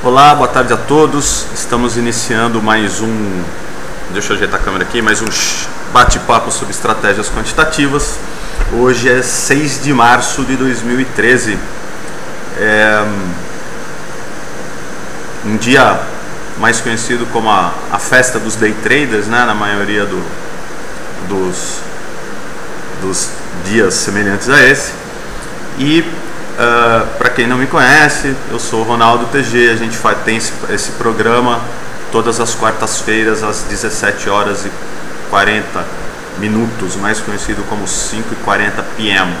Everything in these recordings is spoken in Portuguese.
Olá, boa tarde a todos. Estamos iniciando mais um, deixa eu ajeitar a câmera aqui, mais um bate-papo sobre estratégias quantitativas. Hoje é 6 de março de 2013. Um dia mais conhecido como a festa dos day traders, né, na maioria dos dias semelhantes a esse. E para quem não me conhece, eu sou o Ronaldo TG. A gente tem esse programa todas as quartas-feiras às 17 horas e 40 minutos, mais conhecido como 5h40 p.m.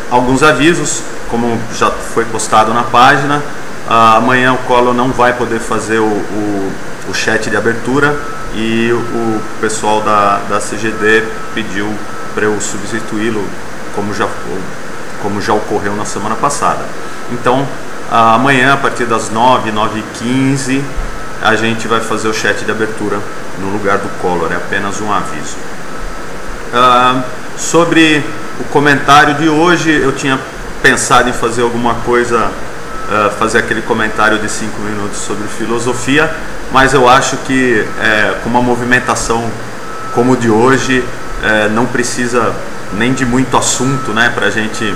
Alguns avisos, como já foi postado na página. Amanhã o Collor não vai poder fazer o chat de abertura e o pessoal da CGD pediu para eu substituí-lo, como já ocorreu na semana passada. Então, amanhã, a partir das 9h15, a gente vai fazer o chat de abertura no lugar do Collor, é apenas um aviso. Sobre o comentário de hoje, eu tinha pensado em fazer alguma coisa, fazer aquele comentário de 5 minutos sobre filosofia, mas eu acho que com uma movimentação como o de hoje, não precisa nem de muito assunto, né, para a gente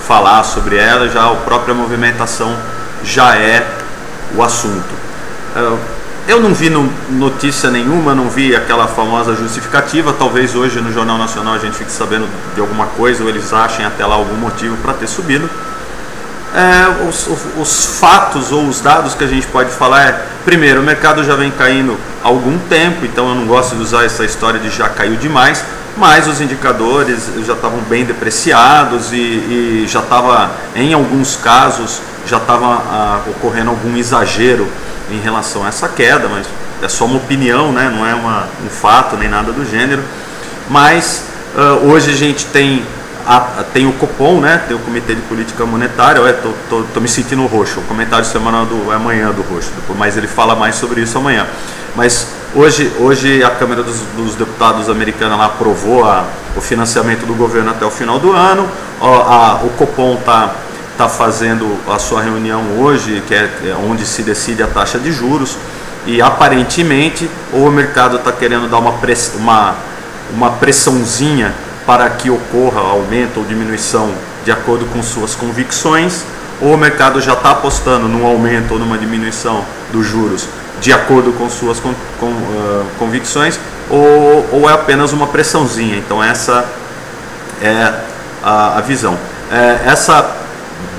falar sobre ela. Já a própria movimentação já é o assunto. Eu não vi notícia nenhuma, não vi aquela famosa justificativa. Talvez hoje no Jornal Nacional a gente fique sabendo de alguma coisa, ou eles achem até lá algum motivo para ter subido. Os fatos ou os dados que a gente pode falar primeiro, o mercado já vem caindo há algum tempo, então eu não gosto de usar essa história de já caiu demais, mas os indicadores já estavam bem depreciados e já estava, em alguns casos, já estava ocorrendo algum exagero em relação a essa queda, mas é só uma opinião, né? Não é um fato nem nada do gênero. Mas hoje a gente tem o Copom, né? Tem o Comitê de Política Monetária. Tô me sentindo roxo. O comentário semanal é amanhã do roxo, mas ele fala mais sobre isso amanhã. Mas hoje a Câmara dos Deputados americana lá aprovou o financiamento do governo até o final do ano. O Copom tá fazendo a sua reunião hoje, que é onde se decide a taxa de juros, e aparentemente o mercado está querendo dar uma pressãozinha para que ocorra aumento ou diminuição de acordo com suas convicções, ou o mercado já está apostando num aumento ou numa diminuição dos juros de acordo com suas convicções, ou é apenas uma pressãozinha. Então essa é a visão. Essa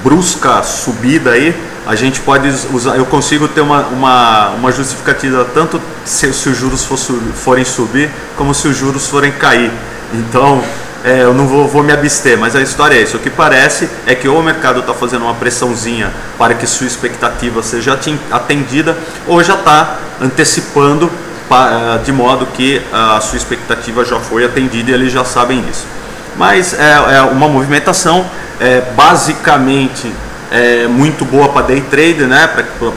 brusca subida aí, a gente pode usar, eu consigo ter uma justificativa tanto se os juros forem subir, como se os juros forem cair. Então eu não vou me abster, mas a história é isso. O que parece é que ou o mercado está fazendo uma pressãozinha para que sua expectativa seja atendida, ou já está antecipando de modo que a sua expectativa já foi atendida e eles já sabem disso. Mas é uma movimentação basicamente muito boa para day trader, né?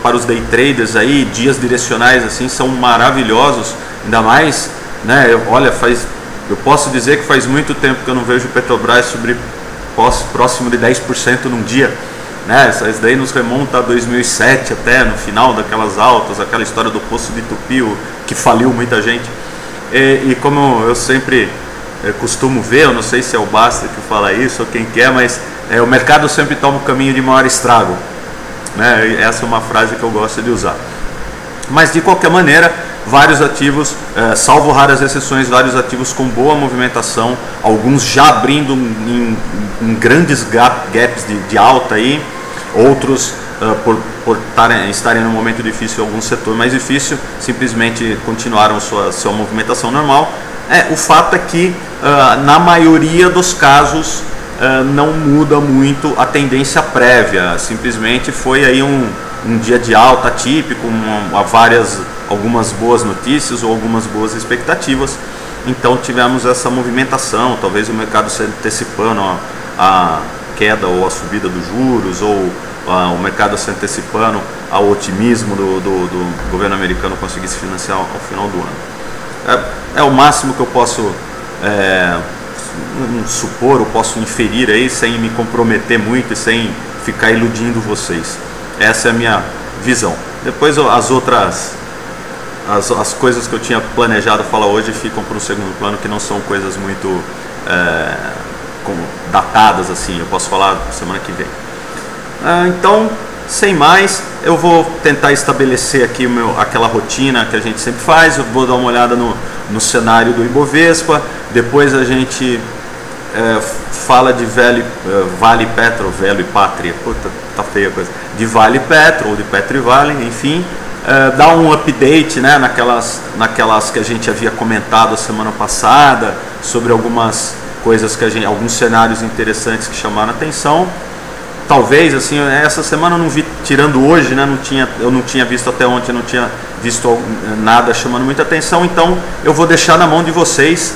Para os day traders aí, dias direcionais assim são maravilhosos, ainda mais, né? Eu posso dizer que faz muito tempo que eu não vejo o Petrobras subir próximo de 10% num dia, né? Isso daí nos remonta a 2007, até no final daquelas altas, aquela história do Poço de Tupi, que faliu muita gente. E como eu sempre costumo ver, eu não sei se é o Basta que fala isso ou quem quer, mas o mercado sempre toma o caminho de maior estrago, né? Essa é uma frase que eu gosto de usar. Mas de qualquer maneira, vários ativos, salvo raras exceções, vários ativos com boa movimentação, alguns já abrindo em grandes gaps de alta aí, outros por estarem num momento difícil, algum setor mais difícil, simplesmente continuaram sua movimentação normal. O fato é que na maioria dos casos não muda muito a tendência prévia, simplesmente foi aí um dia de alta típico, algumas boas notícias ou algumas boas expectativas. Então tivemos essa movimentação, talvez o mercado se antecipando a queda ou a subida dos juros, ou o mercado se antecipando ao otimismo do governo americano conseguir se financiar ao final do ano. É o máximo que eu posso supor, eu posso inferir aí, sem me comprometer muito e sem ficar iludindo vocês. essa é a minha visão. Depois as outras, as coisas que eu tinha planejado falar hoje ficam para um segundo plano, que não são coisas muito datadas assim, eu posso falar semana que vem. Então, sem mais, eu vou tentar estabelecer aqui aquela rotina que a gente sempre faz. Eu vou dar uma olhada no cenário do Ibovespa, depois a gente fala de Vale Petro, Velo e Pátria, puta, tá feia a coisa, de Vale Petro ou de Petro e Vale, enfim, dá um update, né, naquelas que a gente havia comentado a semana passada, sobre algumas coisas alguns cenários interessantes que chamaram a atenção. Talvez, assim, essa semana eu não vi, tirando hoje, né, eu não tinha visto até ontem, eu não tinha visto nada chamando muita atenção, então eu vou deixar na mão de vocês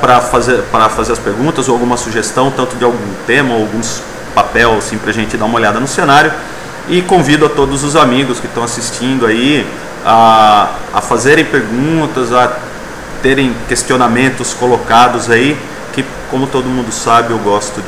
para fazer as perguntas ou alguma sugestão, tanto de algum tema ou alguns papel, assim, para a gente dar uma olhada no cenário, e convido a todos os amigos que estão assistindo aí a fazerem perguntas, a terem questionamentos colocados aí, que, como todo mundo sabe, eu gosto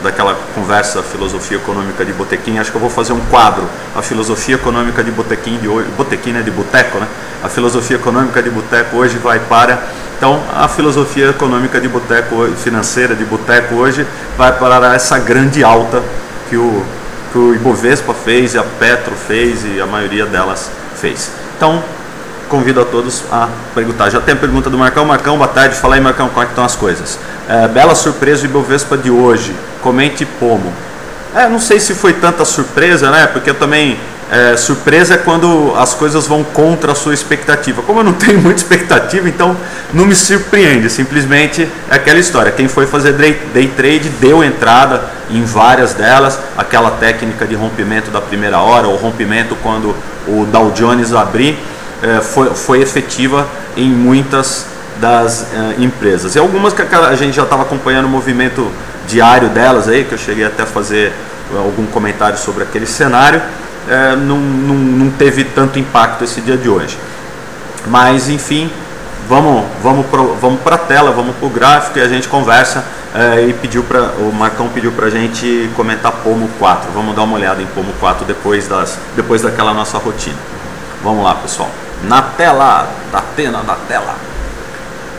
daquela conversa filosofia econômica de botequim. Acho que eu vou fazer um quadro, a filosofia econômica de botequim de hoje. Botequim, né, de boteco, né? A filosofia econômica de boteco hoje vai para... Então, a filosofia econômica de boteco, financeira de boteco hoje, vai para essa grande alta que o Ibovespa fez, e a Petro fez, e a maioria delas fez. Então, convido a todos a perguntar. Já tem a pergunta do Marcão. Marcão, boa tarde. Fala aí, Marcão, como é que estão as coisas? Bela surpresa o Ibovespa de hoje. Comente Pomo. Não sei se foi tanta surpresa, né? Porque eu também... surpresa é quando as coisas vão contra a sua expectativa. Como eu não tenho muita expectativa, então não me surpreende. Simplesmente é aquela história. Quem foi fazer day trade deu entrada em várias delas. Aquela técnica de rompimento da primeira hora, ou rompimento quando o Dow Jones abrir, foi efetiva em muitas das empresas. E algumas que a gente já estava acompanhando o movimento diário delas aí, que eu cheguei até a fazer algum comentário sobre aquele cenário, não teve tanto impacto esse dia de hoje. Mas enfim, vamos para a tela, vamos para o gráfico e a gente conversa. E o Marcão pediu para a gente comentar Pomo 4. Vamos dar uma olhada em Pomo 4 depois daquela nossa rotina. Vamos lá, pessoal. Na tela, da tela.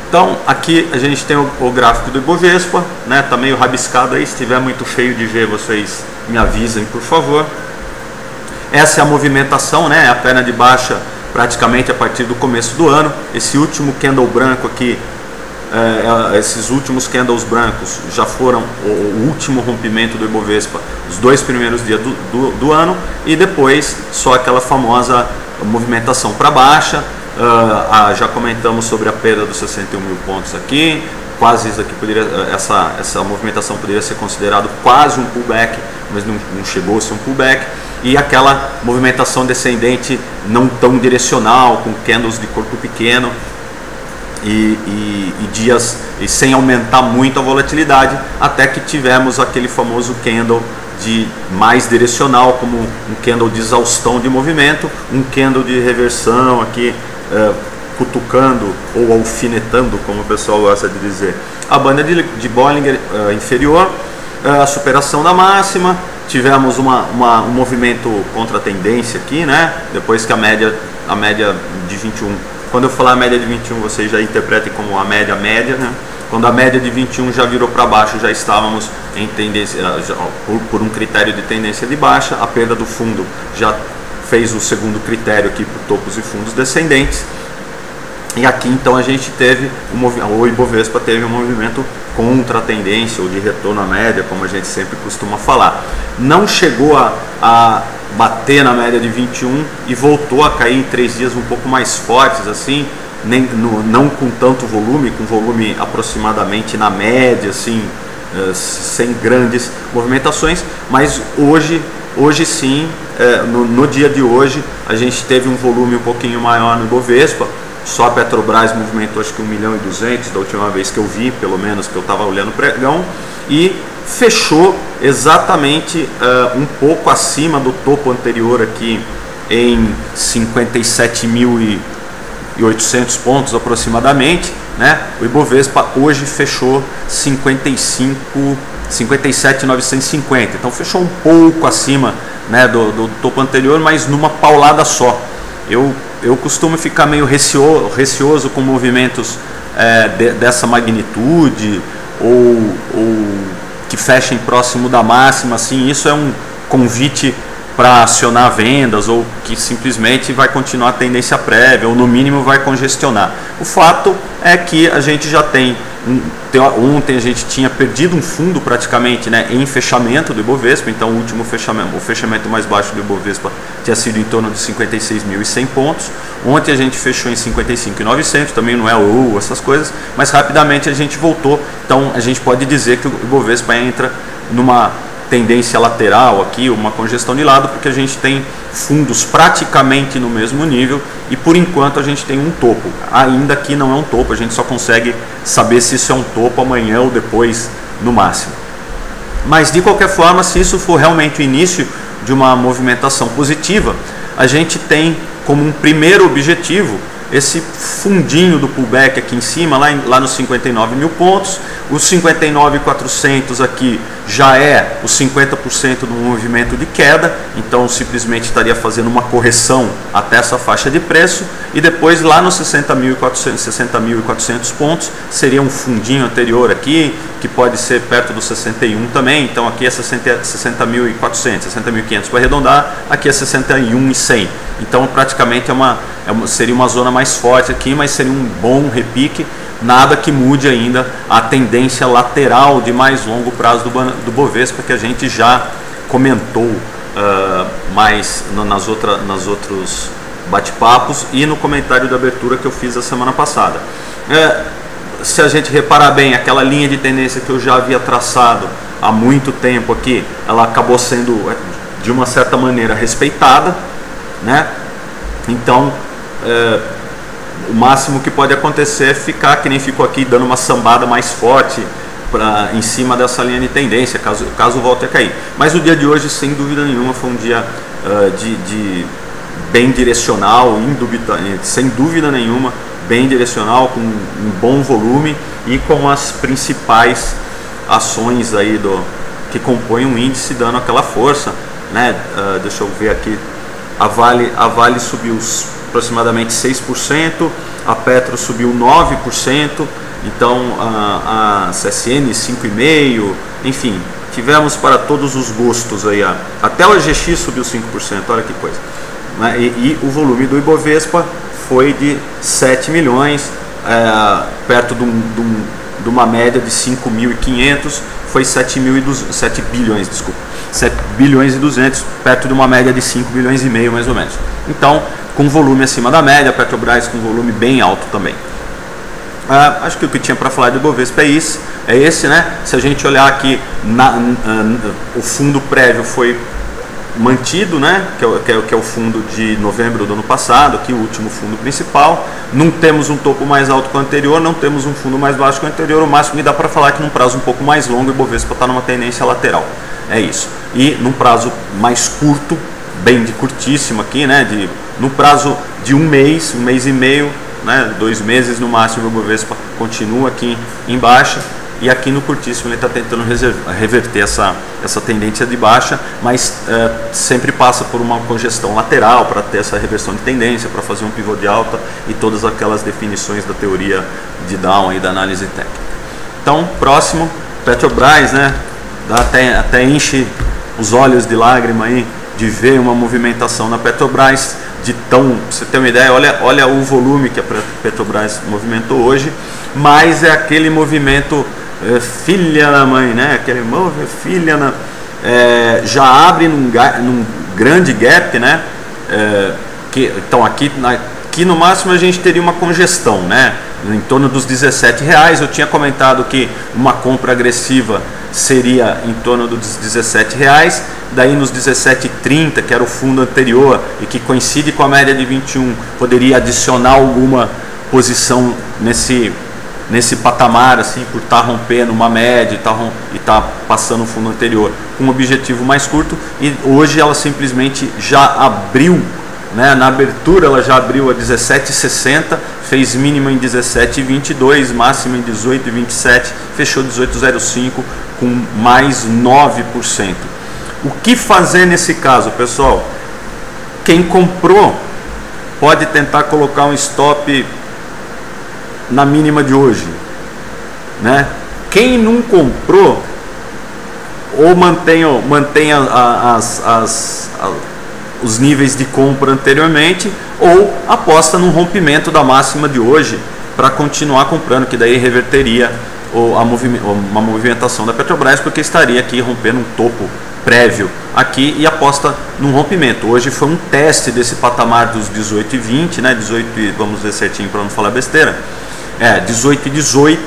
Então, aqui a gente tem o gráfico do Ibovespa, né? Tá meio rabiscado aí, se estiver muito feio de ver, vocês me avisem, por favor. Essa é a movimentação, né? A perna de baixa praticamente a partir do começo do ano. Esse último candle branco aqui, esses últimos candles brancos já foram o último rompimento do Ibovespa, os 2 primeiros dias do ano, e depois só aquela famosa movimentação para baixa. Já comentamos sobre a perda dos 61 mil pontos aqui. Quase isso aqui essa movimentação poderia ser considerado quase um pullback, mas não chegou a ser um pullback. E aquela movimentação descendente não tão direcional, com candles de corpo pequeno e dias e sem aumentar muito a volatilidade, até que tivemos aquele famoso candle de mais direcional, como um candle de exaustão de movimento, um candle de reversão aqui, cutucando ou alfinetando, como o pessoal gosta de dizer, a banda de Bollinger inferior, a superação da máxima. Tivemos um movimento contra a tendência aqui, né? Depois que a média de 21, quando eu falar a média de 21, vocês já interpretem como a média, né? Quando a média de 21 já virou para baixo, já estávamos em tendência, por um critério de tendência de baixa. A perda do fundo já fez o segundo critério aqui por topos e fundos descendentes. E aqui então a gente teve o Ibovespa teve um movimento contra a tendência, ou de retorno à média, como a gente sempre costuma falar. Não chegou a bater na média de 21 e voltou a cair em 3 dias um pouco mais fortes, assim, não com tanto volume, com volume aproximadamente na média, assim, sem grandes movimentações, mas hoje sim, no dia de hoje, a gente teve um volume um pouquinho maior no Ibovespa. Só a Petrobras movimentou acho que 1,2 milhão da última vez que eu vi, pelo menos que eu estava olhando o pregão, e fechou exatamente um pouco acima do topo anterior aqui em 57.800 pontos aproximadamente, né? O Ibovespa hoje fechou 57.950, então fechou um pouco acima né, do topo anterior, mas numa paulada só. Eu costumo ficar meio receoso com movimentos dessa magnitude ou que fechem próximo da máxima, assim. Isso é um convite para acionar vendas, ou que simplesmente vai continuar a tendência prévia, ou no mínimo vai congestionar. O fato é que a gente já tem, ontem a gente tinha perdido um fundo praticamente, né, em fechamento do Ibovespa. Então o fechamento mais baixo do Ibovespa tinha sido em torno de 56.100 pontos. Ontem a gente fechou em 55.900, também não é essas coisas, mas rapidamente a gente voltou. Então a gente pode dizer que o Ibovespa entra numa tendência lateral aqui, uma congestão de lado, porque a gente tem fundos praticamente no mesmo nível e por enquanto a gente tem um topo. Ainda que não é um topo, a gente só consegue saber se isso é um topo amanhã ou depois no máximo. Mas de qualquer forma, se isso for realmente o início de uma movimentação positiva, a gente tem como um primeiro objetivo esse fundinho do pullback aqui em cima, lá nos 59 mil pontos. Os 59.400 aqui já é os 50% do movimento de queda, então simplesmente estaria fazendo uma correção até essa faixa de preço, e depois lá nos 60.400 pontos seria um fundinho anterior aqui, que pode ser perto dos 61 também. Então aqui é 60.400, 60.500 para arredondar, aqui é 61.100. Então praticamente seria uma zona mais forte aqui, mas seria um bom repique. Nada que mude ainda a tendência lateral de mais longo prazo do Bovespa, que a gente já comentou mais nas outros bate-papos e no comentário de abertura que eu fiz a semana passada. Se a gente reparar bem, aquela linha de tendência que eu já havia traçado há muito tempo aqui, ela acabou sendo de uma certa maneira respeitada, né? Então o máximo que pode acontecer é ficar que nem ficou aqui, dando uma sambada mais forte em cima dessa linha de tendência, caso volte a cair. Mas o dia de hoje, sem dúvida nenhuma, foi um dia de bem direcional, sem dúvida nenhuma, bem direcional, com um bom volume e com as principais ações aí que compõem um índice dando aquela força, né? Deixa eu ver aqui, a Vale subiu aproximadamente 6%, a Petro subiu 9%, então a CSN 5,5%, enfim, tivemos para todos os gostos aí, até o EGX subiu 5%, olha que coisa. E o volume do Ibovespa foi de 7 milhões, perto de uma média de 5.500, foi 7 bilhões, desculpa, 7 bilhões e 200, perto de uma média de 5 bilhões e meio mais ou menos. Então, com volume acima da média, Petrobras com volume bem alto também. Acho que o que tinha para falar do Ibovespa é esse, né? Se a gente olhar aqui, o fundo prévio foi mantido, né? Que é o fundo de novembro do ano passado, aqui o último fundo principal. Não temos um topo mais alto que o anterior, não temos um fundo mais baixo que o anterior. O máximo que dá para falar é que num prazo um pouco mais longo, o Ibovespa está numa tendência lateral. É isso. E num prazo mais curto, bem de curtíssimo aqui, né? No prazo de um mês e meio, né? 2 meses no máximo, o Ibovespa continua aqui em baixa. E aqui no curtíssimo ele está tentando reverter essa tendência de baixa, mas sempre passa por uma congestão lateral para ter essa reversão de tendência, para fazer um pivô de alta e todas aquelas definições da teoria de Down e da análise técnica. Então, próximo, Petrobras, né? Até enche os olhos de lágrima aí de ver uma movimentação na Petrobras, pra você ter uma ideia, olha o volume que a Petrobras movimentou hoje, mas é aquele movimento filha da mãe, né? Aquele movimento filha já abre num grande gap, né? Então aqui no máximo a gente teria uma congestão, né? Em torno dos R$17. Eu tinha comentado que uma compra agressiva seria em torno dos R$17, daí nos 17,30, que era o fundo anterior e que coincide com a média de 21, poderia adicionar alguma posição nesse patamar, assim, por estar rompendo uma média e tá passando o fundo anterior com um objetivo mais curto. E hoje ela simplesmente já abriu, né? Na abertura ela já abriu a 17,60, fez mínima em 17,22, máxima em 18,27, fechou 18,05 com mais 9%. O que fazer nesse caso, pessoal? Quem comprou pode tentar colocar um stop na mínima de hoje, né? Quem não comprou, ou mantenha os níveis de compra anteriormente, ou aposta no rompimento da máxima de hoje para continuar comprando, que daí reverteria uma movimentação da Petrobras, porque estaria aqui rompendo um topo prévio aqui e aposta num rompimento. Hoje foi um teste desse patamar dos 18,20, né? 18, vamos ver certinho para não falar besteira. 18,18,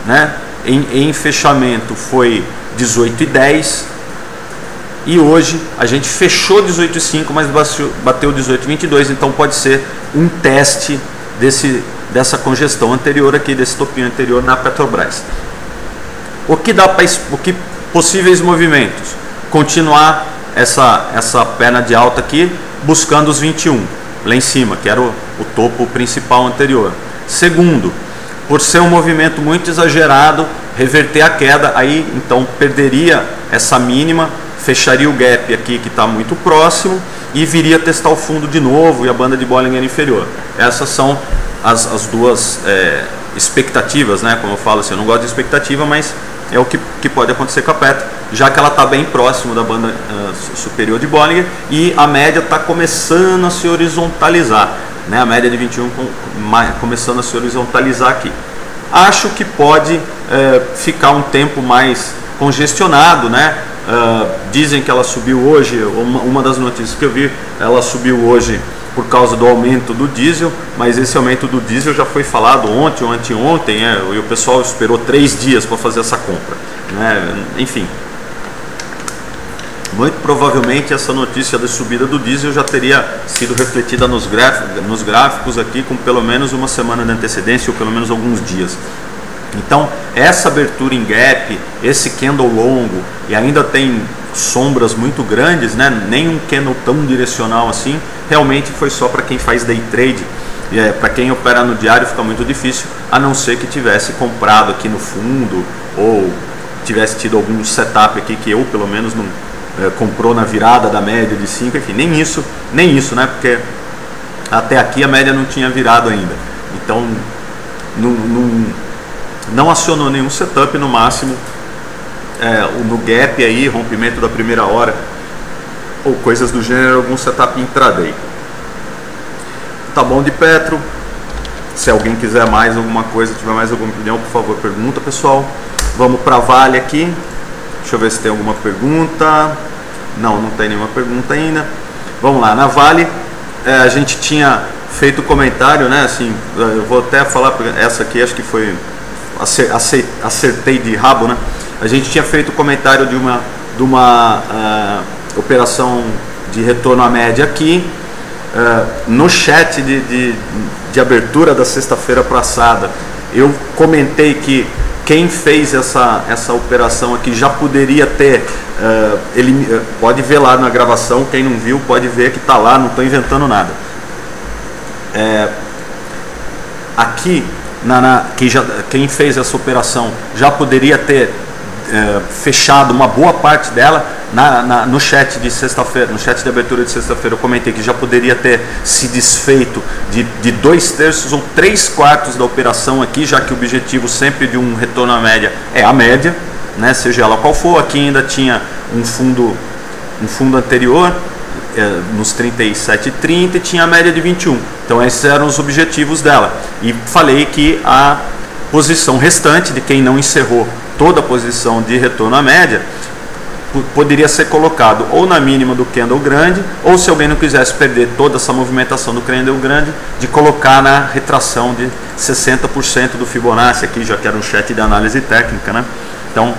né? Em fechamento foi 18,10 e hoje a gente fechou 18,5, mas bateu 18,22, então pode ser um teste dessa congestão anterior aqui, desse topinho anterior na Petrobras. O que possíveis movimentos? Continuar essa perna de alta aqui, buscando os 21 lá em cima, que era o topo principal anterior. Segundo, por ser um movimento muito exagerado, reverter a queda, aí então perderia essa mínima, fecharia o gap aqui que está muito próximo e viria testar o fundo de novo e a banda de Bollinger inferior. Essas são as duas expectativas, né? Como eu falo assim, eu não gosto de expectativa, mas é o que pode acontecer com a Petro, já que ela está bem próximo da banda superior de Bollinger e a média está começando a se horizontalizar, né? A média de 21 começando a se horizontalizar aqui. Acho que pode ficar um tempo mais congestionado, né? Dizem que ela subiu hoje, uma das notícias que eu vi, ela subiu hoje por causa do aumento do diesel, mas esse aumento do diesel já foi falado ontem ou anteontem, e o pessoal esperou 3 dias para fazer essa compra, né? Enfim, muito provavelmente essa notícia da subida do diesel já teria sido refletida nos gráficos aqui com pelo menos uma semana de antecedência ou pelo menos alguns dias. Então essa abertura em gap, esse candle longo, e ainda tem sombras muito grandes, né? Nem um candle tão direcional assim, realmente foi só para quem faz day trade. Para quem opera no diário fica muito difícil, a não ser que tivesse comprado aqui no fundo ou tivesse tido algum setup aqui que eu pelo menos não comprou na virada da média de 5, enfim, nem isso, né? Porque até aqui a média não tinha virado ainda, então não acionou nenhum setup, no máximo no gap aí, rompimento da primeira hora ou coisas do gênero, algum setup intraday. Tá bom de Petro. Se alguém quiser mais alguma coisa, tiver mais alguma opinião, por favor, pergunta, pessoal. Vamos para Vale aqui. Deixa eu ver se tem alguma pergunta. Não tem nenhuma pergunta ainda. Vamos lá, na Vale a gente tinha feito comentário, né? Assim, eu vou até falar, essa aqui acho que foi acertei de rabo, né? A gente tinha feito comentário de uma operação de retorno à média aqui no chat de abertura da sexta-feira passada. Eu comentei que quem fez essa operação aqui já poderia ter, pode ver lá na gravação, quem não viu pode ver que está lá, não estou inventando nada. Aqui, quem fez essa operação já poderia ter fechado uma boa parte dela. No chat de sexta-feira, no chat de abertura de sexta-feira, eu comentei que já poderia ter se desfeito de 2/3 ou 3/4 da operação aqui, já que o objetivo sempre de um retorno à média é a média, né? Seja ela qual for. Aqui ainda tinha um fundo anterior nos 37,30 e tinha a média de 21. Então esses eram os objetivos dela. E falei que a posição restante de quem não encerrou toda a posição de retorno à média poderia ser colocado ou na mínima do candle grande, ou se alguém não quisesse perder toda essa movimentação do candle grande, de colocar na retração de 60% do Fibonacci aqui, já que era um chat de análise técnica, né? Então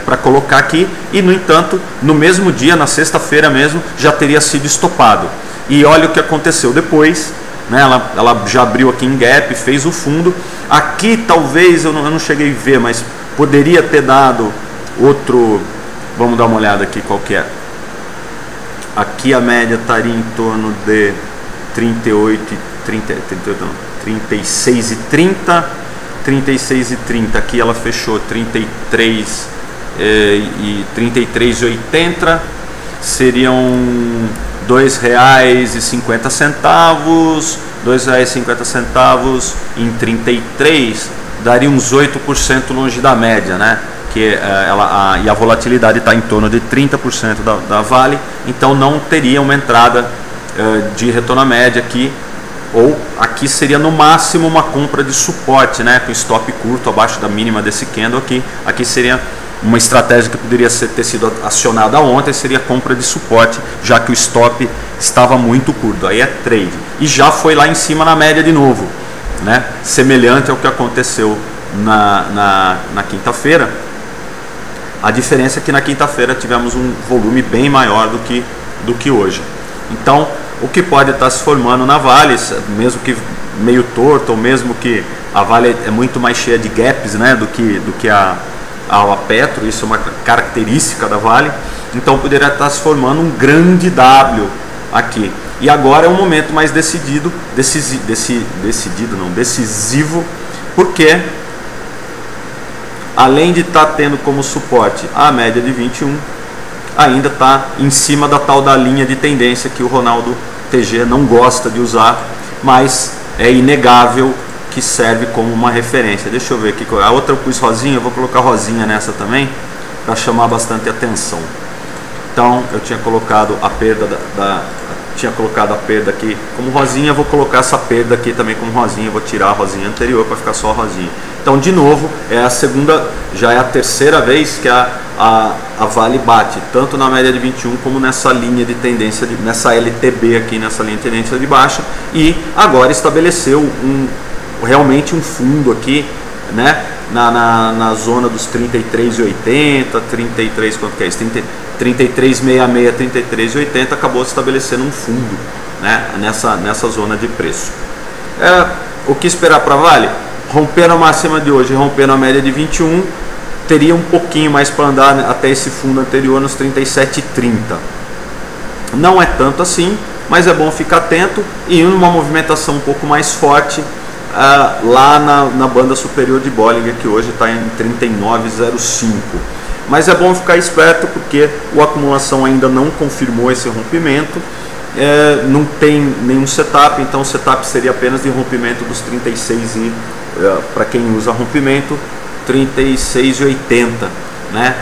para colocar aqui, e no entanto no mesmo dia, na sexta-feira mesmo, já teria sido estopado. E olha o que aconteceu depois, né? Ela já abriu aqui em gap, fez o fundo aqui. Talvez eu não cheguei a ver, mas poderia ter dado outro. Vamos dar uma olhada aqui qual que é. Aqui a média estaria em torno de 36,30. Aqui ela fechou 33 e 33,80, seriam R$ 2,50, R$ 2,50 em 33 daria uns 8% longe da média, né? E a volatilidade está em torno de 30% da Vale, então não teria uma entrada de retorno à média aqui, ou aqui seria no máximo uma compra de suporte, né? Com stop curto abaixo da mínima desse candle aqui seria uma estratégia que poderia ter sido acionada ontem, seria compra de suporte, já que o stop estava muito curto. Aí é trade. E já foi lá em cima na média de novo, né? Semelhante ao que aconteceu na quinta-feira. A diferença é que na quinta-feira tivemos um volume bem maior do que hoje. Então, o que pode estar se formando na Vale, mesmo que meio torto, ou mesmo que a Vale é muito mais cheia de gaps, né, do que a Petro, isso é uma característica da Vale, então poderia estar se formando um grande W aqui. E agora é um momento mais decisivo, porque além de estar tendo como suporte a média de 21, ainda está em cima da tal da linha de tendência que o Ronaldo TG não gosta de usar, mas é inegável que serve como uma referência. Deixa eu ver aqui, a outra eu pus rosinha, eu vou colocar rosinha nessa também, para chamar bastante atenção. Então eu tinha colocado a perda aqui como rosinha, vou colocar essa perda aqui também como rosinha, vou tirar a rosinha anterior para ficar só a rosinha. Então, de novo, é a segunda, já é a terceira vez que a Vale bate, tanto na média de 21 como nessa linha de tendência, nessa LTB aqui, nessa linha de tendência de baixa, e agora estabeleceu realmente um fundo aqui, né, na zona dos 33,80, 33, quanto que é isso? 33,66, 33,80, acabou estabelecendo um fundo, né, nessa zona de preço. O que esperar para a Vale? Romper a máxima de hoje, romper a média de 21, teria um pouquinho mais para andar até esse fundo anterior nos 37,30. Não é tanto assim, mas é bom ficar atento, e uma movimentação um pouco mais forte lá na banda superior de Bollinger, que hoje está em 39,05. Mas é bom ficar esperto, porque a acumulação ainda não confirmou esse rompimento, não tem nenhum setup, então o setup seria apenas de rompimento dos 36 e para quem usa rompimento 36,80, né,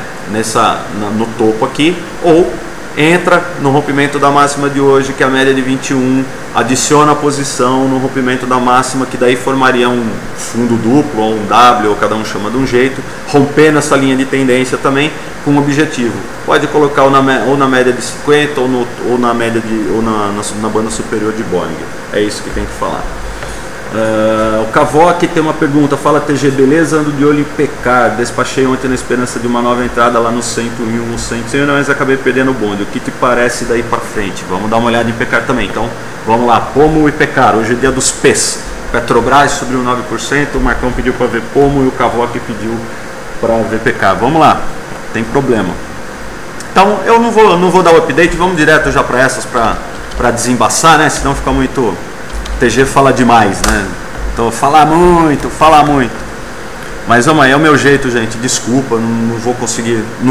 no topo aqui, ou entra no rompimento da máxima de hoje, que é a média de 21, adiciona a posição no rompimento da máxima, que daí formaria um fundo duplo ou um W, ou cada um chama de um jeito, romper nessa linha de tendência também com um objetivo. Pode colocar ou na média de 50 ou na média na banda superior de Bollinger. É isso que tem que falar. O Cavoc tem uma pergunta, fala TG, beleza, ando de olho em Pecar, despachei ontem na esperança de uma nova entrada lá no 101, 100, mas acabei perdendo o bonde, o que te parece daí para frente? Vamos dar uma olhada em Pecar também, então vamos lá, Pomo e Pecar, hoje é dia dos P's, Petrobras subiu 9%, o Marcão pediu para ver Pomo e o Cavoc pediu para ver Pecar, vamos lá, tem problema. Então eu não vou dar o update, vamos direto já para essas, para desembaçar, né, senão fica muito... TG fala demais, né? Então falar muito. Mas vamos aí, é o meu jeito, gente. Desculpa, não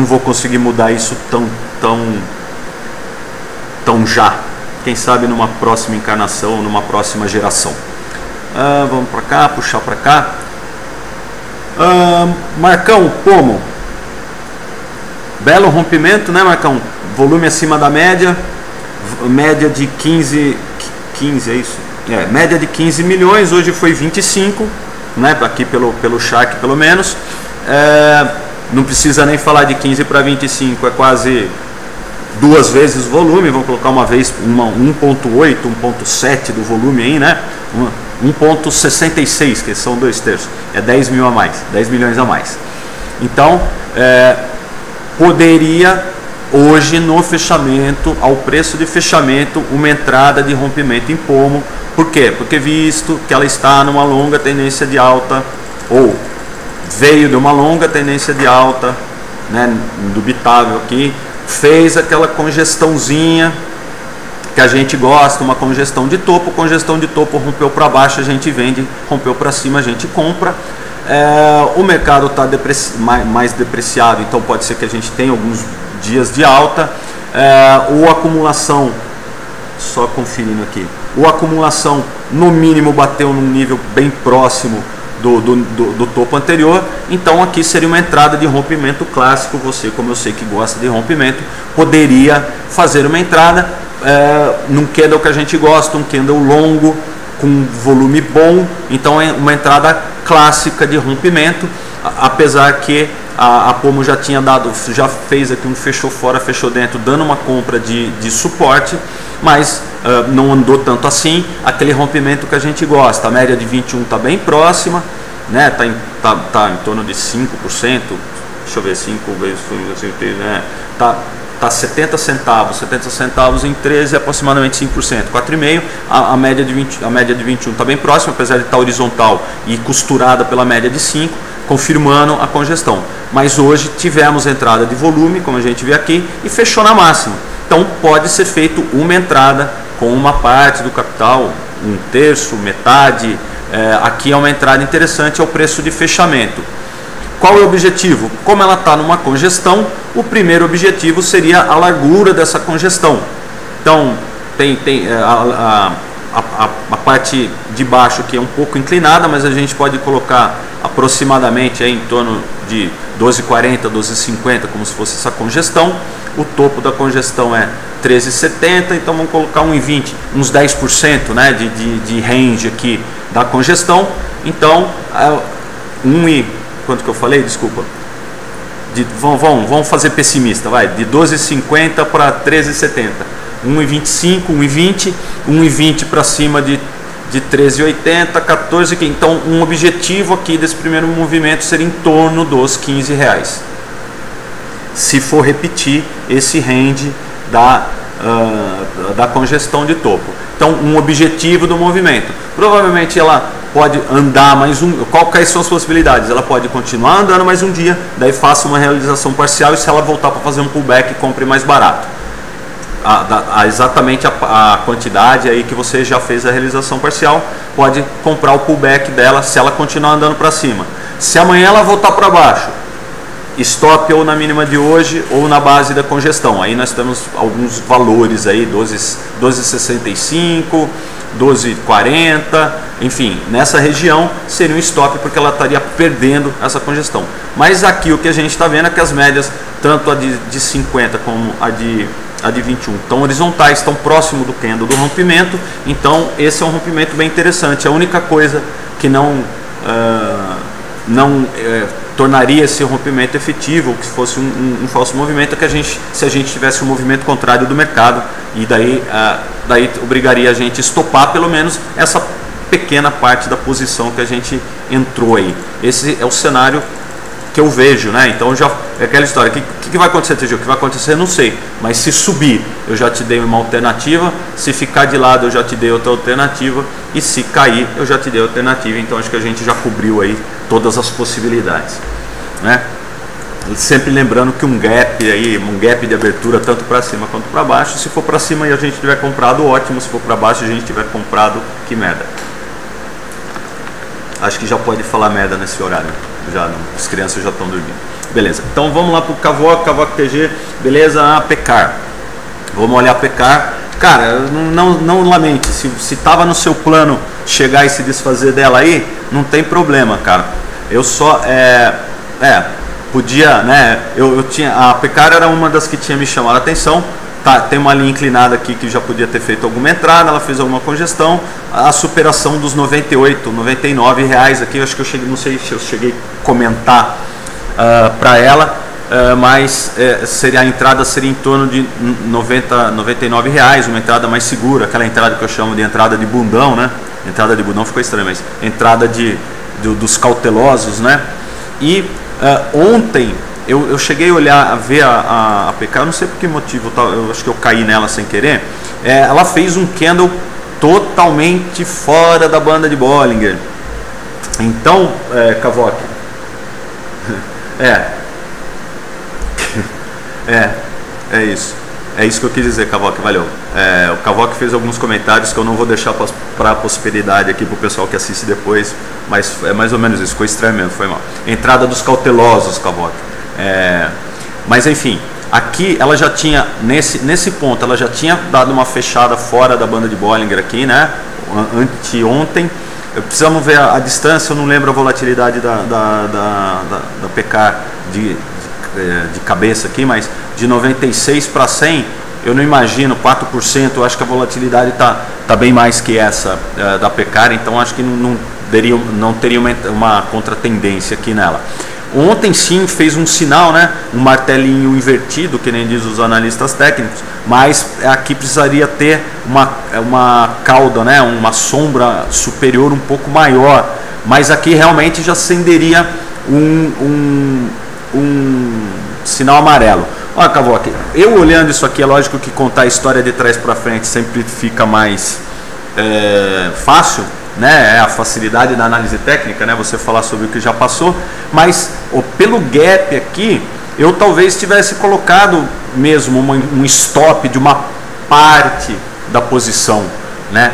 vou conseguir mudar isso tão já. Quem sabe numa próxima encarnação, numa próxima geração. Vamos para cá, puxar para cá. Marcão, Pomo. Belo rompimento, né, Marcão? Volume acima da média. Média de 15, é isso? Média de 15 milhões, hoje foi 25, né, aqui pelo Shark pelo menos. Não precisa nem falar de 15 para 25, é quase duas vezes o volume, vamos colocar uma vez 1.8, 1.7 do volume aí, né, 1.66, que são 2/3, é 10 milhões a mais. Então, poderia hoje no fechamento, ao preço de fechamento, uma entrada de rompimento em Pomo. Por quê? Porque visto que ela está numa longa tendência de alta, ou veio de uma longa tendência de alta, né, indubitável aqui, fez aquela congestãozinha que a gente gosta, uma congestão de topo, rompeu para baixo, a gente vende, rompeu para cima, a gente compra. O mercado está mais depreciado, então pode ser que a gente tenha alguns dias de alta. Ou acumulação, só conferindo aqui, ou acumulação no mínimo bateu num nível bem próximo do topo anterior, então aqui seria uma entrada de rompimento clássico. Você, como eu sei que gosta de rompimento, poderia fazer uma entrada num candle que a gente gosta, um candle longo, com volume bom, então é uma entrada clássica de rompimento, apesar que a Pomo já fez aqui um fechou fora, fechou dentro, dando uma compra de suporte, mas não andou tanto assim. Aquele rompimento que a gente gosta, a média de 21 está bem próxima, né? Tá em torno de 5%, deixa eu ver, 5 vezes, né? Tá 70 centavos em 13 é aproximadamente 5%, 4,5%. A média de 21 está bem próxima, apesar de estar horizontal e costurada pela média de 5, confirmando a congestão. Mas hoje tivemos entrada de volume, como a gente vê aqui, e fechou na máxima. Então pode ser feito uma entrada com uma parte do capital, um terço, metade. Aqui é uma entrada interessante, é o preço de fechamento. Qual é o objetivo? Como ela está numa congestão, o primeiro objetivo seria a largura dessa congestão. Então, tem a parte de baixo aqui é um pouco inclinada, mas a gente pode colocar aproximadamente em torno de 12,40, 12,50, como se fosse essa congestão. O topo da congestão é 13,70, então vamos colocar 1,20, uns 10%, né, de range aqui da congestão. Então, quanto que eu falei? Desculpa. Vamos fazer pessimista, vai, de 12,50 para 13,70. 1,25, 1,20, 1,20 para cima de 13,80, 14. Então, um objetivo aqui desse primeiro movimento seria em torno dos R$15. Se for repetir esse range da congestão de topo. Então, um objetivo do movimento. Provavelmente ela pode andar mais quais são as possibilidades? Ela pode continuar andando mais um dia, daí faça uma realização parcial, e se ela voltar para fazer um pullback, compre mais barato. Exatamente a quantidade aí que você já fez a realização parcial, pode comprar o pullback dela se ela continuar andando para cima. Se amanhã ela voltar para baixo, stop ou na mínima de hoje ou na base da congestão. Aí nós temos alguns valores aí, 12,65, 12,40, enfim, nessa região seria um stop, porque ela estaria perdendo essa congestão. Mas aqui o que a gente está vendo é que as médias, tanto a de 50 como a de 21, estão horizontais, estão próximo do candle do rompimento. Então esse é um rompimento bem interessante. A única coisa que não tornaria esse rompimento efetivo, que fosse um falso movimento, é que se a gente tivesse um movimento contrário do mercado, e daí obrigaria a gente a estopar pelo menos essa pequena parte da posição que a gente entrou aí. Esse é o cenário que eu vejo, né? Então já é aquela história, o que vai acontecer, TG? O que vai acontecer, não sei, mas se subir, eu já te dei uma alternativa, se ficar de lado, eu já te dei outra alternativa, e se cair, eu já te dei alternativa. Então acho que a gente já cobriu aí todas as possibilidades, né? Sempre lembrando que um gap de abertura tanto para cima quanto para baixo. Se for para cima e a gente tiver comprado, ótimo. Se for para baixo e a gente tiver comprado, que merda. Acho que já pode falar merda nesse horário. As crianças já estão dormindo. Beleza. Então vamos lá para o Cavoc TG. Beleza. A Pecar. Vamos olhar a Pecar. Cara, não lamente. Se tava no seu plano chegar e se desfazer dela aí, não tem problema, cara. Eu só podia, né? Eu tinha, a Pecar era uma das que tinha me chamado a atenção. Tá, tem uma linha inclinada aqui que já podia ter feito alguma entrada, ela fez alguma congestão. A superação dos 98, 99 reais aqui, eu acho que eu cheguei, não sei se eu cheguei a comentar para ela, mas a entrada seria em torno de 90, 99 reais, uma entrada mais segura, aquela entrada que eu chamo de entrada de bundão, né? Entrada de bundão ficou estranho, mas entrada dos cautelosos, né? E ontem eu cheguei a olhar, a ver a PK, eu não sei por que motivo, eu acho que eu caí nela sem querer. Ela fez um candle totalmente fora da banda de Bollinger. Então, Cavoc, é isso. É isso que eu quis dizer, Cavoc, valeu. O Cavoc fez alguns comentários que eu não vou deixar para a prosperidade aqui para o pessoal que assiste depois, mas é mais ou menos isso, ficou estranho mesmo, foi mal. Entrada dos cautelosos, Cavoc. Mas enfim, aqui ela já tinha, nesse ponto, ela já tinha dado uma fechada fora da banda de Bollinger aqui, né? Anteontem. Precisamos ver a distância, eu não lembro a volatilidade da PK de cabeça aqui, mas de 96 para 100, eu não imagino 4%, eu acho que a volatilidade está bem mais que essa da PK, então acho que não teria uma contratendência aqui nela. Ontem sim fez um sinal, né, um martelinho invertido, que nem diz os analistas técnicos, mas aqui precisaria ter uma cauda, né, uma sombra superior um pouco maior, mas aqui realmente já acenderia um sinal amarelo. Olha, Cavoc, eu olhando isso aqui, é lógico que contar a história de trás para frente sempre fica mais fácil, né? É a facilidade da análise técnica, né? Você falar sobre o que já passou, mas pelo gap aqui, eu talvez tivesse colocado mesmo um stop de uma parte da posição, né?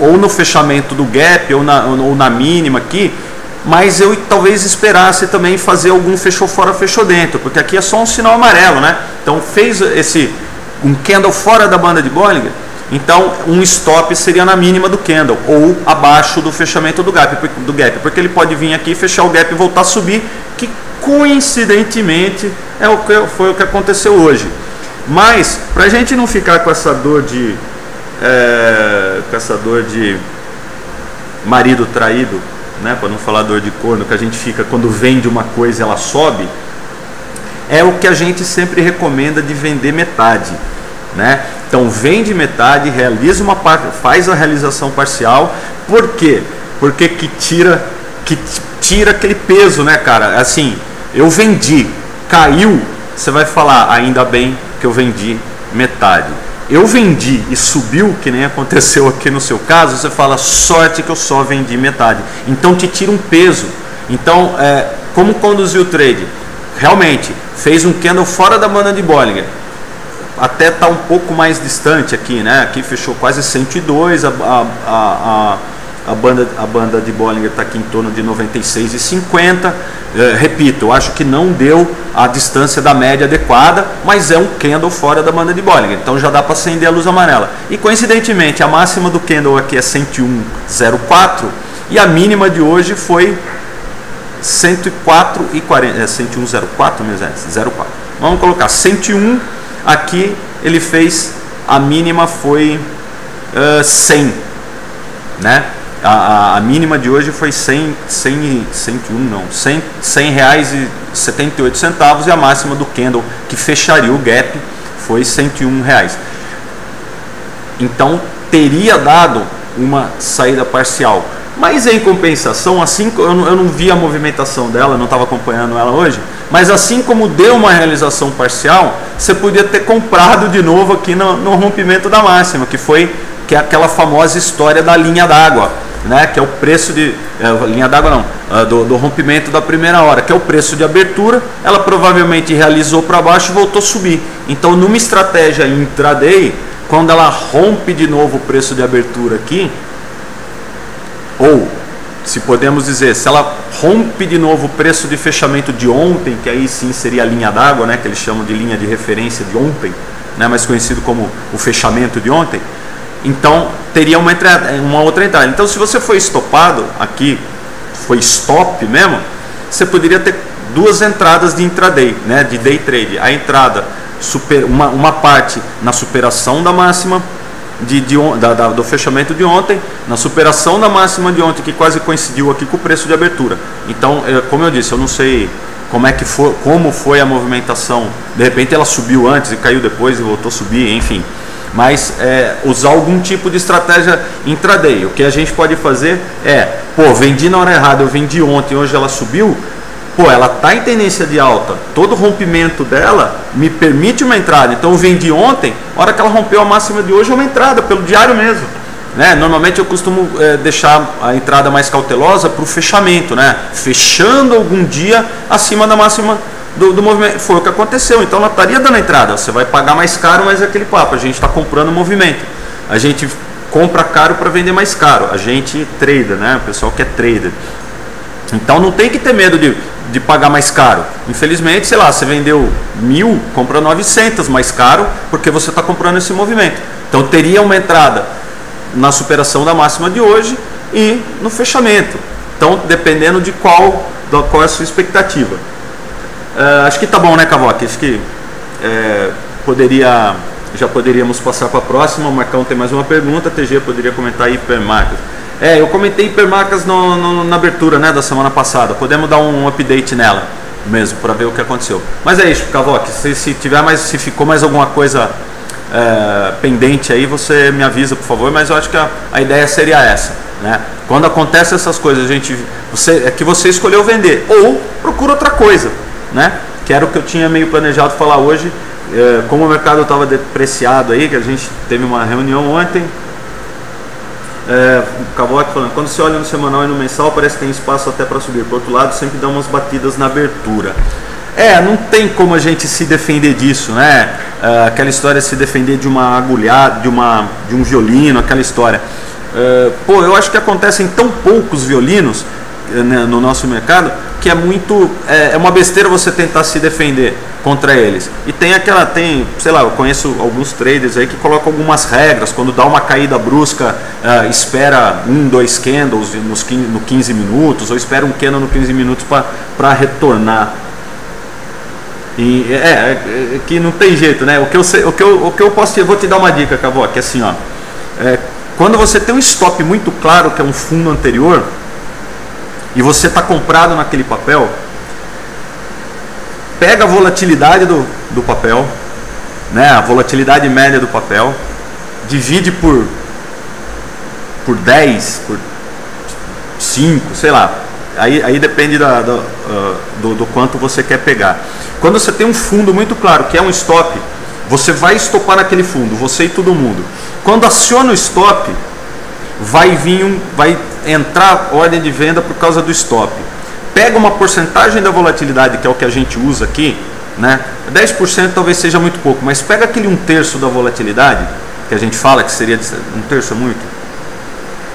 Ou no fechamento do gap ou na mínima aqui, mas eu talvez esperasse também fazer algum fechou fora, fechou dentro, porque aqui é só um sinal amarelo, né? Então fez um candle fora da banda de Bollinger, então um stop seria na mínima do candle ou abaixo do fechamento do gap, porque ele pode vir aqui, fechar o gap e voltar a subir, que coincidentemente foi o que aconteceu hoje. Mas para a gente não ficar com essa dor de marido traído, né, para não falar dor de corno, que a gente fica quando vende uma coisa e ela sobe, é o que a gente sempre recomenda de vender metade, né? Então vende metade, realiza uma parte, faz a realização parcial. Por quê? Porque que tira aquele peso, né, cara? Assim, eu vendi, caiu, você vai falar, ainda bem que eu vendi metade. Eu vendi e subiu, que nem aconteceu aqui no seu caso, você fala, sorte que eu só vendi metade. Então te tira um peso. Então, como conduzir o trade? Realmente, fez um candle fora da banda de Bollinger. Até está um pouco mais distante aqui, né? Aqui fechou quase 102, a banda de Bollinger está aqui em torno de 96,50. Repito, eu acho que não deu a distância da média adequada, mas é um candle fora da banda de Bollinger, então já dá para acender a luz amarela. E coincidentemente, a máxima do candle aqui é 101,04 e a mínima de hoje foi 104,40. 101,04, meus antes, 0,4. Vamos colocar 101. Aqui ele fez, a mínima foi 100, né? A mínima de hoje foi 100 reais e 78 centavos e a máxima do candle que fecharia o gap foi 101 reais. Então teria dado uma saída parcial, mas em compensação, assim, eu não vi a movimentação dela, não estava acompanhando ela hoje, mas assim como deu uma realização parcial, você podia ter comprado de novo aqui no rompimento da máxima, que é aquela famosa história da linha d'água, né, que é o preço de linha d'água não, do rompimento da primeira hora, que é o preço de abertura. Ela provavelmente realizou para baixo e voltou a subir. Então, numa estratégia intraday, quando ela rompe de novo o preço de abertura aqui, ou se podemos dizer, se ela rompe de novo o preço de fechamento de ontem, que aí sim seria a linha d'água, né, que eles chamam de linha de referência de ontem, né, mais conhecido como o fechamento de ontem, então teria uma outra entrada. Então, se você foi estopado aqui, foi stop mesmo, você poderia ter duas entradas de intraday, né, de day trade. A entrada, uma parte na superação da máxima do fechamento de ontem, na superação da máxima de ontem, que quase coincidiu aqui com o preço de abertura. Então, como eu disse, eu não sei como foi a movimentação. De repente ela subiu antes e caiu depois e voltou a subir, enfim. Mas usar algum tipo de estratégia intraday. O que a gente pode fazer vendi na hora errada, eu vendi ontem, hoje ela subiu, ela está em tendência de alta, todo rompimento dela me permite uma entrada, então eu vendi ontem, a hora que ela rompeu a máxima de hoje é uma entrada, pelo diário mesmo, né? Normalmente eu costumo deixar a entrada mais cautelosa para o fechamento, né? Fechando algum dia acima da máxima do movimento. Foi o que aconteceu, então ela estaria dando entrada. Você vai pagar mais caro, mas é aquele papo, a gente está comprando movimento. A gente compra caro para vender mais caro. A gente trader, né? O pessoal que é trader. Então não tem que ter medo de pagar mais caro. Infelizmente, sei lá, você vendeu 1.000, compra 900 mais caro, porque você está comprando esse movimento. Então teria uma entrada na superação da máxima de hoje e no fechamento. Então, dependendo de qual é a sua expectativa. Acho que tá bom, né, Cavoque? Acho que já poderíamos passar para a próxima. O Marcão tem mais uma pergunta. TG poderia comentar hipermarcas. Eu comentei hipermarcas na abertura, né, da semana passada. Podemos dar um update nela mesmo, para ver o que aconteceu. Mas é isso, Cavoque. Se ficou mais alguma coisa pendente aí, você me avisa, por favor. Mas eu acho que a ideia seria essa, né? Quando acontece essas coisas, é que você escolheu vender ou procura outra coisa, né? Que era o que eu tinha meio planejado falar hoje. Como o mercado estava depreciado aí, que a gente teve uma reunião ontem. O Cavoque falando, quando você olha no semanal e no mensal, parece que tem espaço até para subir. Por outro lado, sempre dá umas batidas na abertura. Não tem como a gente se defender disso, né? Aquela história de se defender de uma agulhada, de um violino, aquela história. Eu acho que acontecem tão poucos violinos, né, no nosso mercado, que é uma besteira você tentar se defender contra eles. E sei lá, eu conheço alguns traders aí que colocam algumas regras. Quando dá uma caída brusca, espera 2 candles no 15 minutos, ou espera um candle no 15 minutos para retornar. E que não tem jeito, né? Eu vou te dar uma dica, Cavoque, que assim, ó, quando você tem um stop muito claro, que é um fundo anterior, e você está comprado naquele papel, pega a volatilidade do papel, né, a volatilidade média do papel, divide por 10, por 5, sei lá. Aí depende do quanto você quer pegar. Quando você tem um fundo muito claro, que é um stop, você vai estopar naquele fundo, você e todo mundo. Quando aciona o stop, vai entrar ordem de venda por causa do stop. Pega uma porcentagem da volatilidade, que é o que a gente usa aqui, né? 10% talvez seja muito pouco, mas pega aquele 1/3 da volatilidade, que a gente fala que seria 1/3 é muito?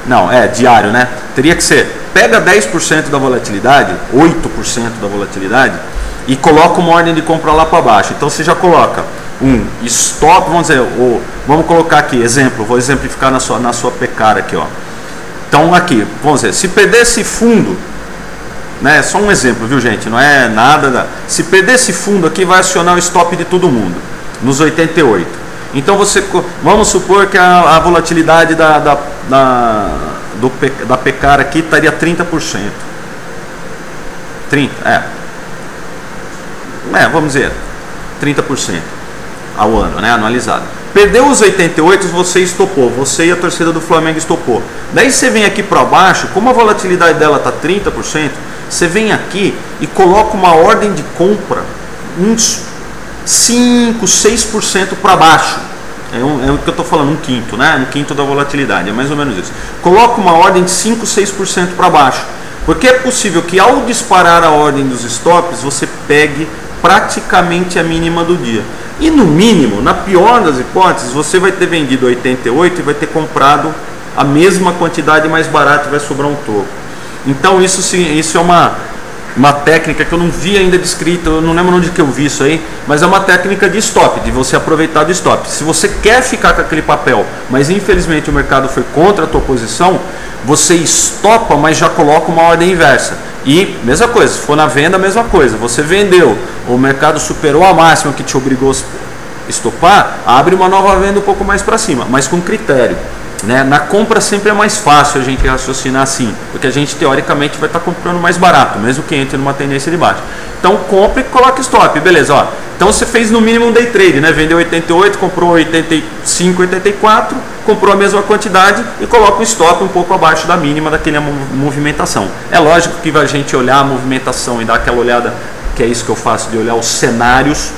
Não, diário, né? Teria que ser, pega 10% da volatilidade, 8% da volatilidade, e coloca uma ordem de compra lá para baixo. Então você já coloca um stop, vamos colocar aqui, exemplo, vou exemplificar na sua pecara aqui, ó. Então aqui, vamos dizer, se perder esse fundo, né, só um exemplo, viu, gente, não é nada, se perder esse fundo aqui, vai acionar o stop de todo mundo, nos 88. Então vamos supor que a volatilidade da pecara aqui estaria 30%. 30%, vamos dizer, 30% ao ano, né, anualizado. Perdeu os 88, você estopou, você e a torcida do Flamengo estopou. Daí você vem aqui para baixo, como a volatilidade dela está 30%, você vem aqui e coloca uma ordem de compra uns 5, 6% para baixo. É o que eu estou falando, 1/5, né? 1/5 da volatilidade, é mais ou menos isso. Coloca uma ordem de 5, 6% para baixo. Porque é possível que ao disparar a ordem dos stops, você pegue praticamente a mínima do dia. E no mínimo, na pior das hipóteses, você vai ter vendido 88 e vai ter comprado a mesma quantidade mais barata e vai sobrar um toco. Então isso é uma técnica que eu não vi ainda descrita, eu não lembro onde que eu vi isso aí, mas é uma técnica de stop, de você aproveitar do stop. Se você quer ficar com aquele papel, mas infelizmente o mercado foi contra a tua posição, você estopa, mas já coloca uma ordem inversa. E mesma coisa, se for na venda, mesma coisa. Você vendeu, o mercado superou a máxima que te obrigou a estopar, abre uma nova venda um pouco mais para cima, mas com critério, né? Na compra sempre é mais fácil a gente raciocinar assim, porque a gente teoricamente vai estar comprando mais barato, mesmo que entre numa tendência de baixo. Então compre e coloque stop, beleza, ó. Então você fez no mínimo um day trade, né? Vendeu 88, comprou 85, 84, comprou a mesma quantidade e coloca um stop um pouco abaixo da mínima daquela movimentação. É lógico que a gente olhar a movimentação e dar aquela olhada, que é isso que eu faço, de olhar os cenários,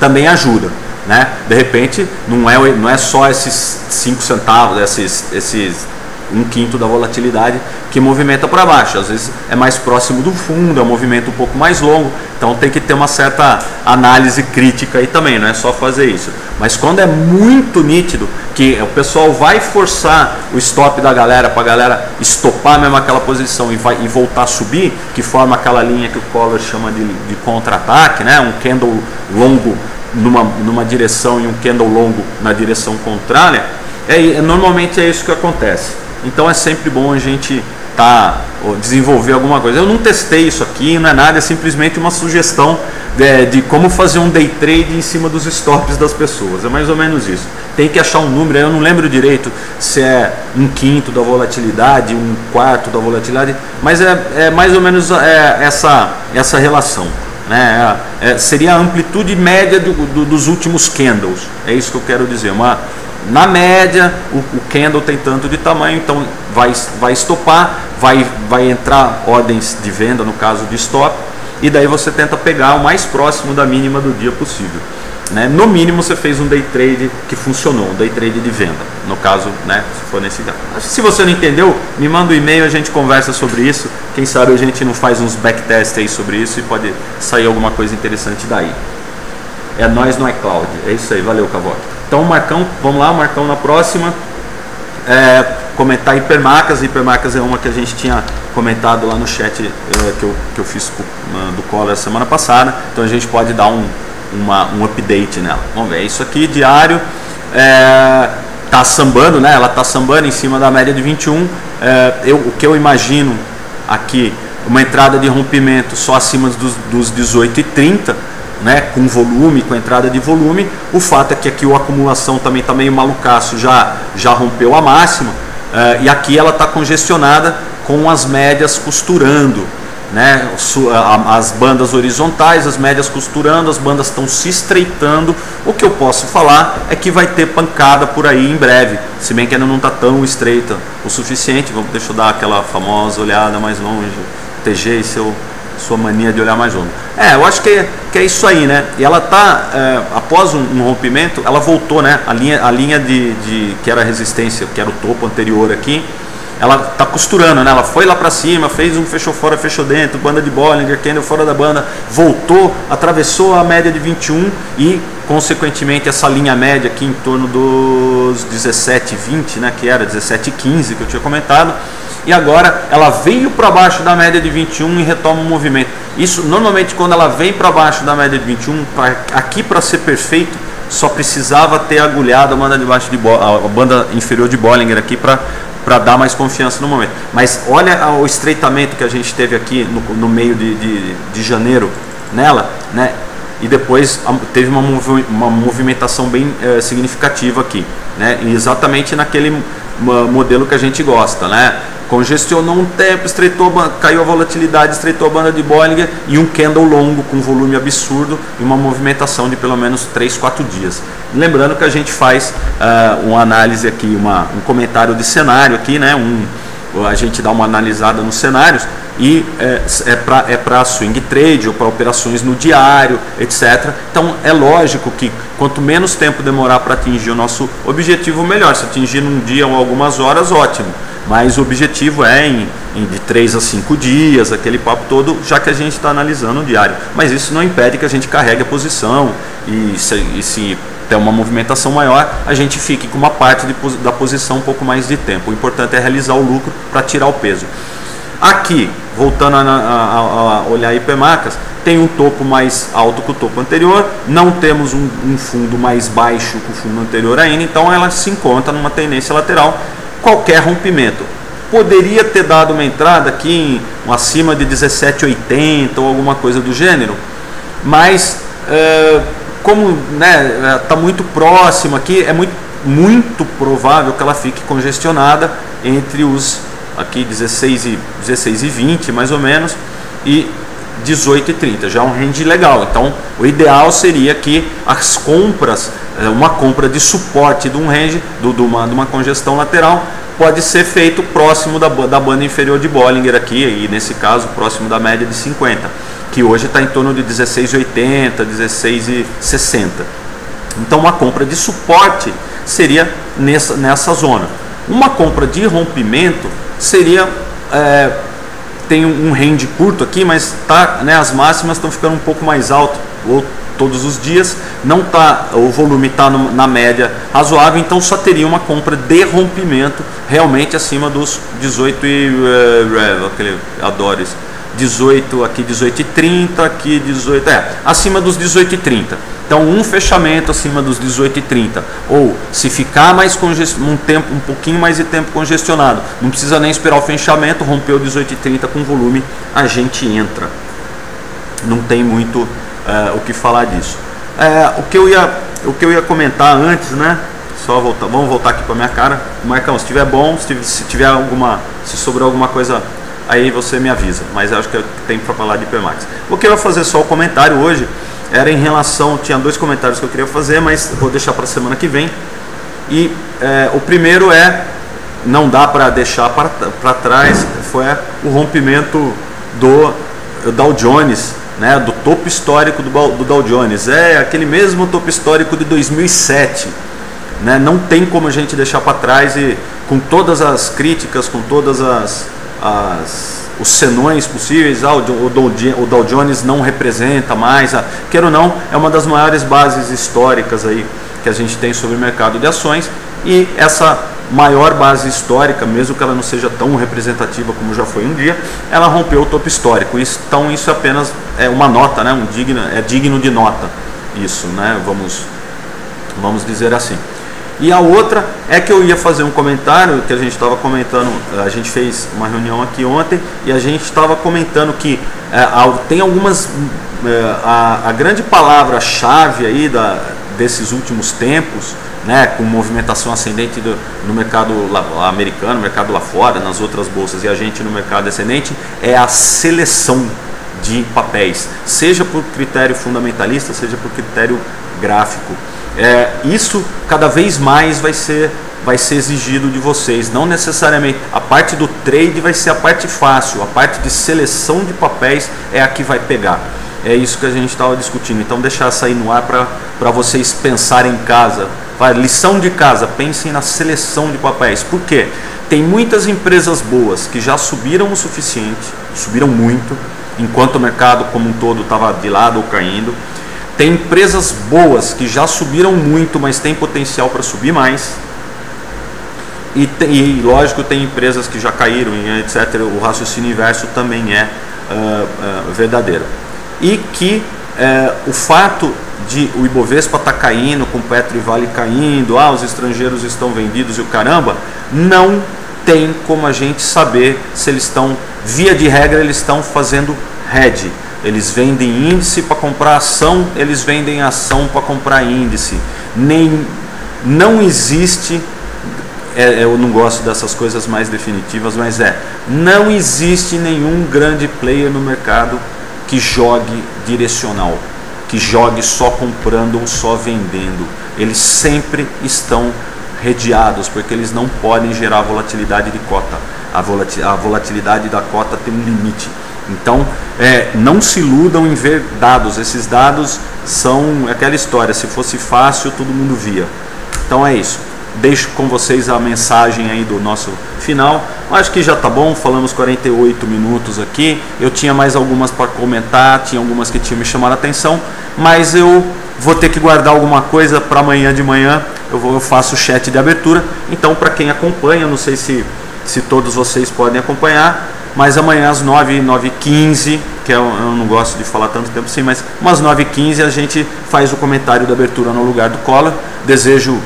também ajuda, né? De repente não é só esses 5 centavos, esses 1/5 da volatilidade que movimenta para baixo. Às vezes é mais próximo do fundo, é um movimento um pouco mais longo, então tem que ter uma certa análise crítica aí também, não é só fazer isso. Mas quando é muito nítido que o pessoal vai forçar o stop da galera para a galera estopar mesmo aquela posição e voltar a subir, que forma aquela linha que o Coller chama de contra-ataque, né? Um candle longo numa direção e um candle longo na direção contrária, normalmente é isso que acontece. Então é sempre bom a gente desenvolver alguma coisa. Eu não testei isso aqui, não é nada, é simplesmente uma sugestão de como fazer um day trade em cima dos stops das pessoas. É mais ou menos isso. Tem que achar um número, eu não lembro direito se é 1/5 da volatilidade, 1/4 da volatilidade, mas é mais ou menos essa relação. Né? Seria a amplitude média dos últimos candles. É isso que eu quero dizer. Na média, o candle tem tanto de tamanho, então vai estopar, vai entrar ordens de venda, no caso de stop, e daí você tenta pegar o mais próximo da mínima do dia possível. Né? No mínimo você fez um day trade que funcionou, um day trade de venda, no caso, né, se for nesse caso. Se você não entendeu, me manda um e-mail, a gente conversa sobre isso, quem sabe a gente não faz uns backtests aí sobre isso e pode sair alguma coisa interessante daí. É nós no iCloud, é isso aí, valeu, Cavoque. Então Marcão, vamos lá, Marcão na próxima. Comentar hipermarcas é uma que a gente tinha comentado lá no chat que eu fiz do Coller semana passada, então a gente pode dar um update nela. Vamos ver, isso aqui diário, tá sambando, né? Ela tá sambando em cima da média de 21. O que eu imagino aqui, uma entrada de rompimento só acima dos 18,30, né? Com volume, com entrada de volume. O fato é que aqui a acumulação também está meio malucaço, já rompeu a máxima, e aqui ela está congestionada com as médias costurando. Né, as bandas horizontais, as médias costurando, as bandas estão se estreitando. O que eu posso falar é que vai ter pancada por aí em breve, se bem que ainda não está tão estreita o suficiente. Deixa eu dar aquela famosa olhada mais longe, TG e sua mania de olhar mais longe. Eu acho que é isso aí, né? E ela está, após um rompimento, ela voltou, né? A linha que era a resistência, que era o topo anterior aqui, ela está costurando, né? Ela foi lá para cima, fez um fechou fora, fechou dentro, banda de Bollinger, candle fora da banda, voltou, atravessou a média de 21 e, consequentemente, essa linha média aqui em torno dos 17,20, né? Que era 17,15 que eu tinha comentado, e agora ela veio para baixo da média de 21 e retoma o movimento. Isso, normalmente, quando ela vem para baixo da média de 21, aqui para ser perfeito, só precisava ter agulhado a banda, a banda inferior de Bollinger aqui para dar mais confiança no momento. Mas olha o estreitamento que a gente teve aqui no meio de janeiro nela, né? E depois teve uma movimentação bem significativa aqui, né? E exatamente naquele modelo que a gente gosta, né? Congestionou um tempo, caiu a volatilidade, estreitou a banda de Bollinger e um candle longo com volume absurdo e uma movimentação de pelo menos 3, 4 dias. Lembrando que a gente faz uma análise aqui, um comentário de cenário aqui, né? A gente dá uma analisada nos cenários e é para swing trade ou para operações no diário, etc. Então é lógico que quanto menos tempo demorar para atingir o nosso objetivo, melhor. Se atingir num dia ou algumas horas, ótimo. Mas o objetivo é de 3 a 5 dias, aquele papo todo, já que a gente está analisando o diário. Mas isso não impede que a gente carregue a posição e se tem uma movimentação maior, a gente fique com uma parte da posição um pouco mais de tempo. O importante é realizar o lucro para tirar o peso. Aqui, voltando a olhar hipermarcas, tem um topo mais alto que o topo anterior, não temos um fundo mais baixo que o fundo anterior ainda, então ela se encontra numa tendência lateral. Qualquer rompimento. Poderia ter dado uma entrada aqui acima de 17,80 ou alguma coisa do gênero, mas como está muito próximo aqui, é muito provável que ela fique congestionada entre os aqui 16 e 20 mais ou menos e 18,30, já é um range legal. Então o ideal seria que as compras, uma compra de suporte de um range, de uma congestão lateral, pode ser feito próximo da banda inferior de Bollinger aqui, e nesse caso próximo da média de 50, que hoje está em torno de 16,80, 16,60. Então uma compra de suporte seria nessa zona. Uma compra de rompimento seria, tem um range curto aqui, mas tá, né, as máximas estão ficando um pouco mais alto ou todos os dias, não tá, o volume está na média razoável, então só teria uma compra de rompimento realmente acima dos 18 aquele, adoro isso, 18 aqui, 18,30 aqui, 18, acima dos 18,30. Então um fechamento acima dos 18,30, ou se ficar mais um pouquinho mais de tempo congestionado, não precisa nem esperar o fechamento, rompeu 18,30 com volume, a gente entra. Não tem muito o que falar disso. O que eu ia comentar antes, né? Só voltar, vamos voltar aqui para minha cara. Marcão, se tiver bom, se tiver se sobrar alguma coisa aí você me avisa, mas eu acho que eu tenho para falar de IPMAX. O que eu ia fazer só o comentário hoje era em relação, tinha 2 comentários que eu queria fazer, mas vou deixar para a semana que vem. E o primeiro não dá para deixar para trás, foi o rompimento do Dow Jones, né, do topo histórico do Dow Jones, aquele mesmo topo histórico de 2007, né, não tem como a gente deixar para trás, e com todas as críticas, com todas os senões possíveis, o Dow Jones não representa mais, quer ou não, é uma das maiores bases históricas aí que a gente tem sobre o mercado de ações, e essa maior base histórica, mesmo que ela não seja tão representativa como já foi um dia, ela rompeu o topo histórico. Então isso apenas é uma nota, né? digno de nota, isso, né? Vamos dizer assim. E a outra é que eu ia fazer um comentário que a gente estava comentando, a gente fez uma reunião aqui ontem e a gente estava comentando que tem algumas, a grande palavra-chave aí desses últimos tempos, né, com movimentação ascendente no mercado americano, mercado lá fora, nas outras bolsas, e a gente no mercado ascendente, é a seleção de papéis, seja por critério fundamentalista, seja por critério gráfico. Isso cada vez mais vai ser exigido de vocês, não necessariamente a parte do trade vai ser a parte fácil, a parte de seleção de papéis é a que vai pegar. É isso que a gente estava discutindo, então deixar sair no ar para vocês pensarem em casa. Lição de casa, pensem na seleção de papéis. Por quê? Tem muitas empresas boas que já subiram o suficiente, subiram muito, enquanto o mercado como um todo estava de lado ou caindo. Tem empresas boas que já subiram muito, mas tem potencial para subir mais. E lógico, tem empresas que já caíram, etc. O raciocínio inverso também é verdadeiro. E que o fato de o Ibovespa estar caindo, com Petro e Vale caindo, os estrangeiros estão vendidos e o caramba, não tem como a gente saber se eles estão, via de regra, eles estão fazendo hedge. Eles vendem índice para comprar ação, eles vendem ação para comprar índice. Não existe, eu não gosto dessas coisas mais definitivas, mas não existe nenhum grande player no mercado que jogue direcional, que jogue só comprando ou só vendendo. Eles sempre estão redeados, porque eles não podem gerar volatilidade de cota. A volatilidade da cota tem um limite. Então, não se iludam em ver dados. Esses dados são aquela história, se fosse fácil, todo mundo via. Então é isso. Deixo com vocês a mensagem aí do nosso final. Acho que já tá bom, falamos 48 minutos aqui. Eu tinha mais algumas para comentar, tinha algumas que tinham me chamado a atenção, mas eu vou ter que guardar alguma coisa para amanhã de manhã. Eu faço o chat de abertura. Então, para quem acompanha, não sei se todos vocês podem acompanhar, mas amanhã às 9h15, que eu não gosto de falar tanto tempo assim, mas umas 9h15 a gente faz o comentário da abertura no lugar do Collor. Desejo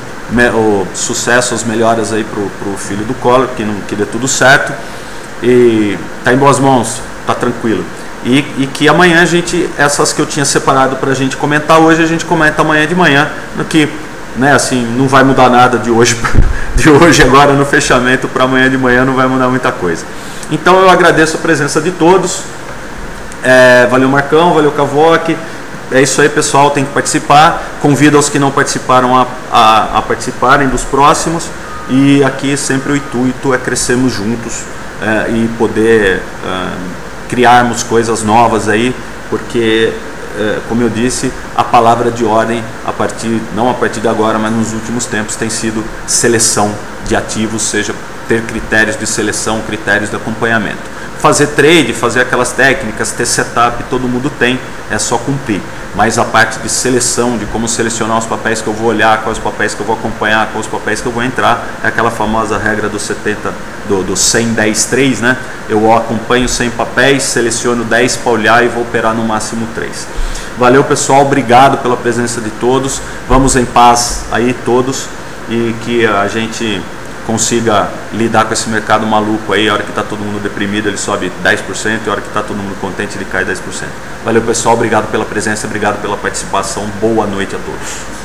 o sucesso, as melhoras aí pro filho do Collor, que dê tudo certo, e tá em boas mãos, tá tranquilo, e que amanhã essas que eu tinha separado pra gente comentar hoje, a gente comenta amanhã de manhã, no que, né, assim, não vai mudar nada de hoje agora no fechamento para amanhã de manhã, não vai mudar muita coisa. Então eu agradeço a presença de todos, valeu Marcão, valeu Cavoque. É isso aí, pessoal, tem que participar. Convido aos que não participaram a participarem dos próximos. E aqui sempre o intuito é crescermos juntos e poder criarmos coisas novas aí, porque, como eu disse, a palavra de ordem, não a partir de agora, mas nos últimos tempos, tem sido seleção de ativos, seja ter critérios de seleção, critérios de acompanhamento. Fazer trade, fazer aquelas técnicas, ter setup, todo mundo tem, é só cumprir. Mas a parte de seleção, de como selecionar os papéis que eu vou olhar, quais papéis que eu vou acompanhar, quais papéis que eu vou entrar, é aquela famosa regra do 100, 10, 3, né? Eu acompanho 100 papéis, seleciono 10 para olhar e vou operar no máximo 3. Valeu, pessoal, obrigado pela presença de todos. Vamos em paz aí todos e que a gente consiga lidar com esse mercado maluco aí. A hora que está todo mundo deprimido ele sobe 10%, e a hora que está todo mundo contente ele cai 10%. Valeu, pessoal, obrigado pela presença, obrigado pela participação, boa noite a todos.